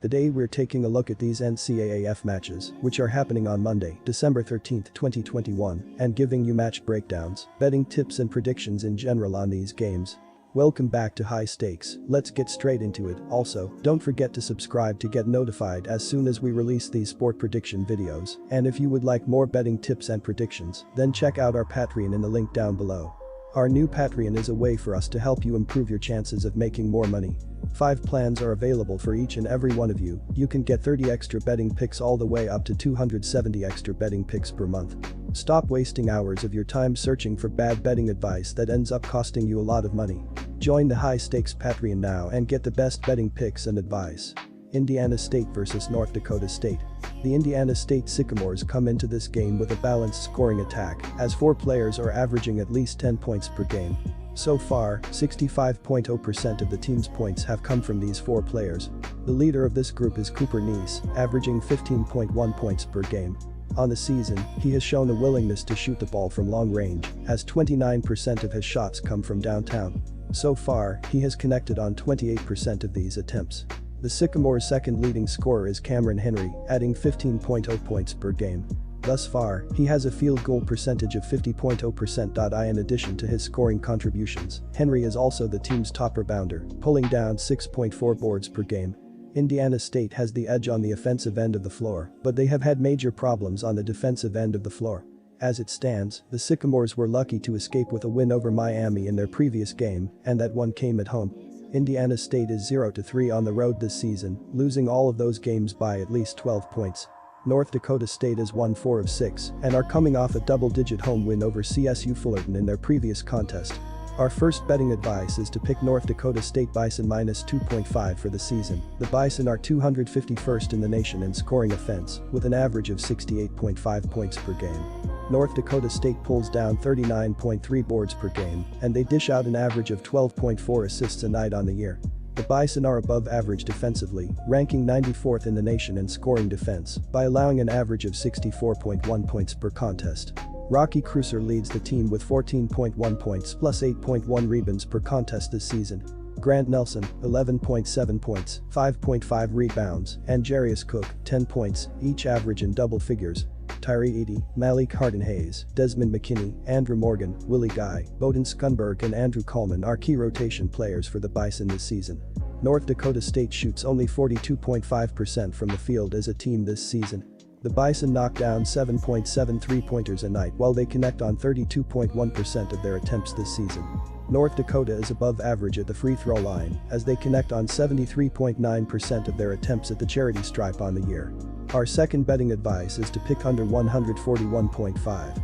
Today we're taking a look at these NCAAF matches, which are happening on Monday, December 13, 2021, and giving you match breakdowns, betting tips and predictions in general on these games. Welcome back to High Stakes, let's get straight into it. Also, don't forget to subscribe to get notified as soon as we release these sport prediction videos, and if you would like more betting tips and predictions, then check out our Patreon in the link down below. Our new Patreon is a way for us to help you improve your chances of making more money. 5 plans are available for each and every one of you. You can get 30 extra betting picks all the way up to 270 extra betting picks per month. Stop wasting hours of your time searching for bad betting advice that ends up costing you a lot of money. Join the High Stakes Patreon now and get the best betting picks and advice. Indiana State vs North Dakota State. The Indiana State Sycamores come into this game with a balanced scoring attack, as 4 players are averaging at least 10 points per game. So far, 65.0% of the team's points have come from these 4 players. The leader of this group is Cooper Neese, averaging 15.1 points per game. On the season, he has shown a willingness to shoot the ball from long range, as 29% of his shots come from downtown. So far, he has connected on 28% of these attempts. The Sycamores' second leading scorer is Cameron Henry, adding 15.0 points per game. Thus far, he has a field goal percentage of 50.0%. In addition to his scoring contributions, Henry is also the team's top rebounder, pulling down 6.4 boards per game. Indiana State has the edge on the offensive end of the floor, but they have had major problems on the defensive end of the floor. As it stands, the Sycamores were lucky to escape with a win over Miami in their previous game, and that one came at home. Indiana State is 0-3 on the road this season, losing all of those games by at least 12 points. North Dakota State has won 4 of 6 and are coming off a double-digit home win over CSU Fullerton in their previous contest. Our first betting advice is to pick North Dakota State Bison minus 2.5 for the season. The Bison are 251st in the nation in scoring offense, with an average of 68.5 points per game. North Dakota State pulls down 39.3 boards per game, and they dish out an average of 12.4 assists a night on the year. The Bison are above average defensively, ranking 94th in the nation in scoring defense by allowing an average of 64.1 points per contest. Rocky Cruiser leads the team with 14.1 points plus 8.1 rebounds per contest this season. Grant Nelson, 11.7 points, 5.5 rebounds, and Jarius Cook, 10 points, each average in double figures. Tyree Eady, Malik Harden-Hayes, Desmond McKinney, Andrew Morgan, Willie Guy, Bowden Skunberg and Andrew Coleman are key rotation players for the Bison this season. North Dakota State shoots only 42.5% from the field as a team this season. The Bison knock down 7.7 three-pointers a night while they connect on 32.1% of their attempts this season. North Dakota is above average at the free throw line as they connect on 73.9% of their attempts at the charity stripe on the year. Our second betting advice is to pick under 141.5.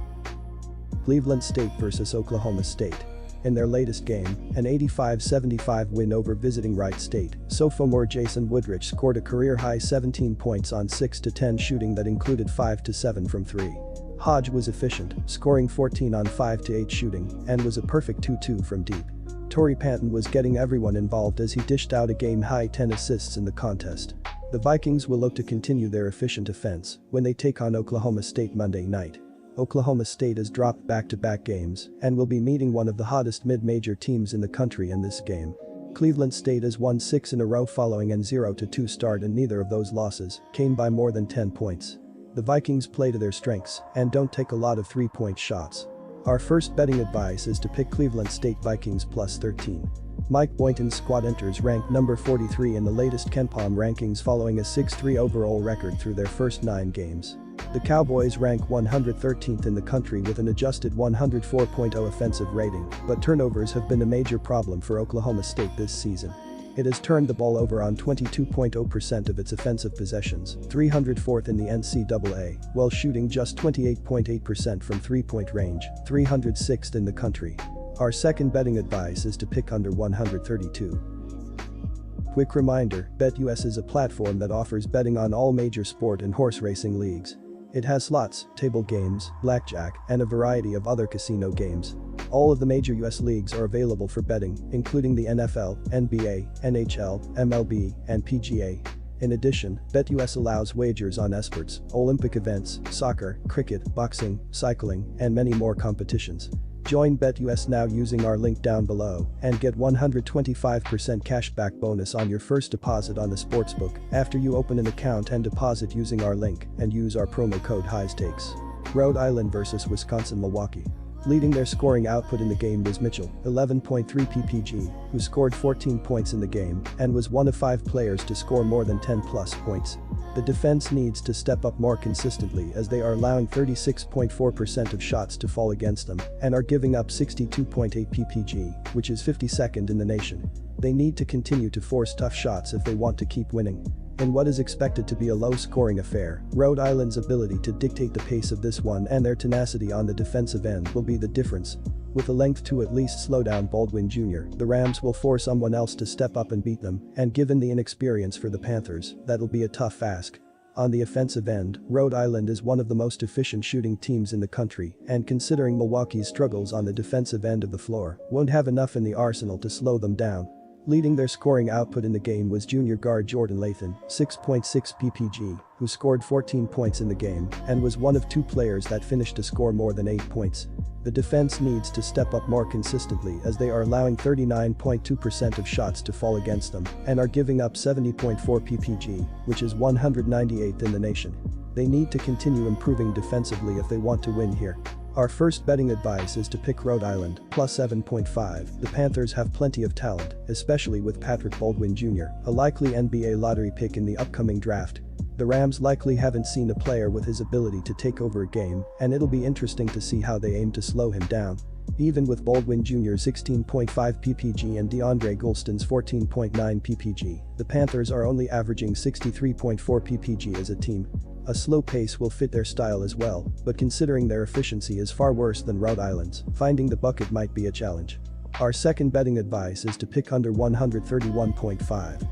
Cleveland State vs Oklahoma State. In their latest game, an 85-75 win over visiting Wright State, sophomore Jason Woodrich scored a career-high 17 points on 6-10 shooting that included 5-7 from 3. Hodge was efficient, scoring 14 on 5-8 shooting, and was a perfect 2-2 from deep. Torrey Panton was getting everyone involved as he dished out a game-high 10 assists in the contest. The Vikings will look to continue their efficient offense when they take on Oklahoma State Monday night. Oklahoma State has dropped back-to-back games and will be meeting one of the hottest mid-major teams in the country in this game. Cleveland State has won 6 in a row following an 0-2 start, and neither of those losses came by more than 10 points. The Vikings play to their strengths and don't take a lot of 3-point shots. Our first betting advice is to pick Cleveland State Vikings plus 13. Mike Boynton's squad enters ranked number 43 in the latest KenPom rankings following a 6-3 overall record through their first 9 games. The Cowboys rank 113th in the country with an adjusted 104.0 offensive rating, but turnovers have been a major problem for Oklahoma State this season. It has turned the ball over on 22.0% of its offensive possessions, 304th in the NCAA, while shooting just 28.8% from 3-point range, 306th in the country. Our second betting advice is to pick under 132. Quick reminder, BetUS is a platform that offers betting on all major sport and horse racing leagues. It has slots, table games, blackjack, and a variety of other casino games. All of the major US leagues are available for betting, including the NFL, NBA, NHL, MLB, and PGA. In addition, BetUS allows wagers on esports, Olympic events, soccer, cricket, boxing, cycling, and many more competitions. Join BetUS now using our link down below and get 125% cashback bonus on your first deposit on the sportsbook after you open an account and deposit using our link and use our promo code HIGHSTAKES. Rhode Island vs Wisconsin Milwaukee. Leading their scoring output in the game was Mitchell, 11.3 ppg, who scored 14 points in the game and was one of 5 players to score more than 10+ points. The defense needs to step up more consistently as they are allowing 36.4% of shots to fall against them and are giving up 62.8 ppg, which is 52nd in the nation. They need to continue to force tough shots if they want to keep winning. In what is expected to be a low-scoring affair, Rhode Island's ability to dictate the pace of this one and their tenacity on the defensive end will be the difference. With a length to at least slow down Baldwin Jr., the Rams will force someone else to step up and beat them, and given the inexperience for the Panthers, that'll be a tough ask. On the offensive end, Rhode Island is one of the most efficient shooting teams in the country, and considering Milwaukee's struggles on the defensive end of the floor, won't have enough in the arsenal to slow them down. Leading their scoring output in the game was junior guard Jordan Lathan, 6.6 ppg, who scored 14 points in the game and was one of 2 players that finished to score more than 8 points. The defense needs to step up more consistently as they are allowing 39.2% of shots to fall against them and are giving up 70.4 ppg, which is 198th in the nation. They need to continue improving defensively if they want to win here. Our first betting advice is to pick Rhode Island, plus 7.5. The Panthers have plenty of talent, especially with Patrick Baldwin Jr., a likely NBA lottery pick in the upcoming draft. The Rams likely haven't seen a player with his ability to take over a game, and it'll be interesting to see how they aim to slow him down. Even with Baldwin Jr.'s 16.5 ppg and DeAndre Golston's 14.9 ppg, the Panthers are only averaging 63.4 ppg as a team. A slow pace will fit their style as well, but considering their efficiency is far worse than Rhode Island's, finding the bucket might be a challenge. Our second betting advice is to pick under 131.5.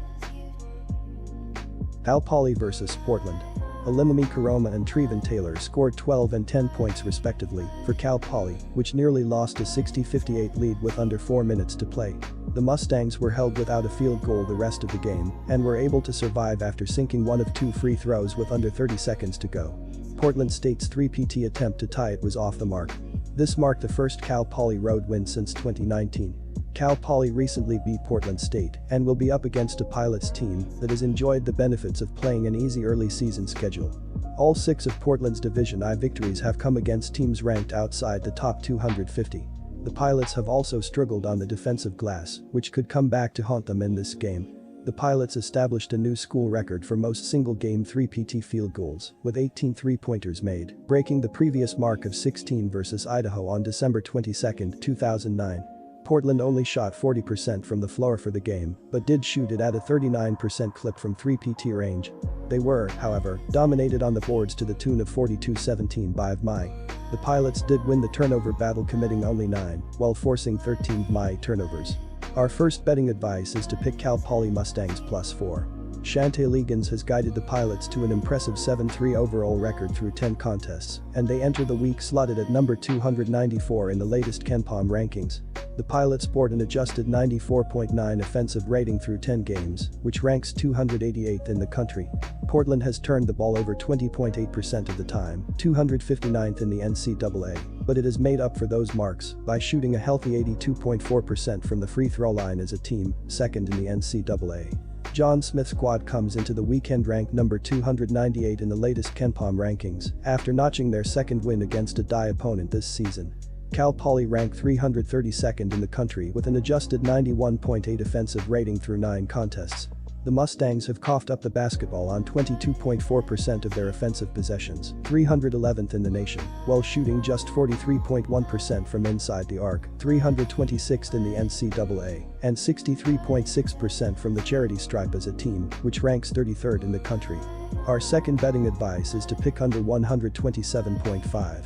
Cal Poly vs Portland. Alimami Karoma and Trevin Taylor scored 12 and 10 points respectively for Cal Poly, which nearly lost a 60-58 lead with under 4 minutes to play. The Mustangs were held without a field goal the rest of the game and were able to survive after sinking one of 2 free throws with under 30 seconds to go. Portland State's 3-PT attempt to tie it was off the mark. This marked the first Cal Poly road win since 2019. Cal Poly recently beat Portland State and will be up against a Pilots team that has enjoyed the benefits of playing an easy early season schedule. All 6 of Portland's Division I victories have come against teams ranked outside the top 250. The Pilots have also struggled on the defensive glass, which could come back to haunt them in this game. The Pilots established a new school record for most single-game 3-PT field goals, with 18 three-pointers made, breaking the previous mark of 16 versus Idaho on December 22, 2009. Portland only shot 40% from the floor for the game, but did shoot it at a 39% clip from 3-PT range. They were, however, dominated on the boards to the tune of 42-17 by VMI. The Pilots did win the turnover battle, committing only 9, while forcing 13 VMI turnovers. Our first betting advice is to pick Cal Poly Mustangs plus 4. Shante Legans has guided the Pilots to an impressive 7-3 overall record through 10 contests, and they enter the week slotted at number 294 in the latest KenPom rankings. The Pilots sport an adjusted 94.9 offensive rating through 10 games, which ranks 288th in the country. Portland has turned the ball over 20.8% of the time, 259th in the NCAA, but it has made up for those marks by shooting a healthy 82.4% from the free throw line as a team, second in the NCAA. John Smith's squad comes into the weekend ranked number 298 in the latest KenPom rankings after notching their second win against a DI opponent this season. Cal Poly ranked 332nd in the country with an adjusted 91.8 offensive rating through 9 contests. The Mustangs have coughed up the basketball on 22.4% of their offensive possessions, 311th in the nation, while shooting just 43.1% from inside the arc, 326th in the NCAA, and 63.6% from the charity stripe as a team, which ranks 33rd in the country. Our second betting advice is to pick under 127.5.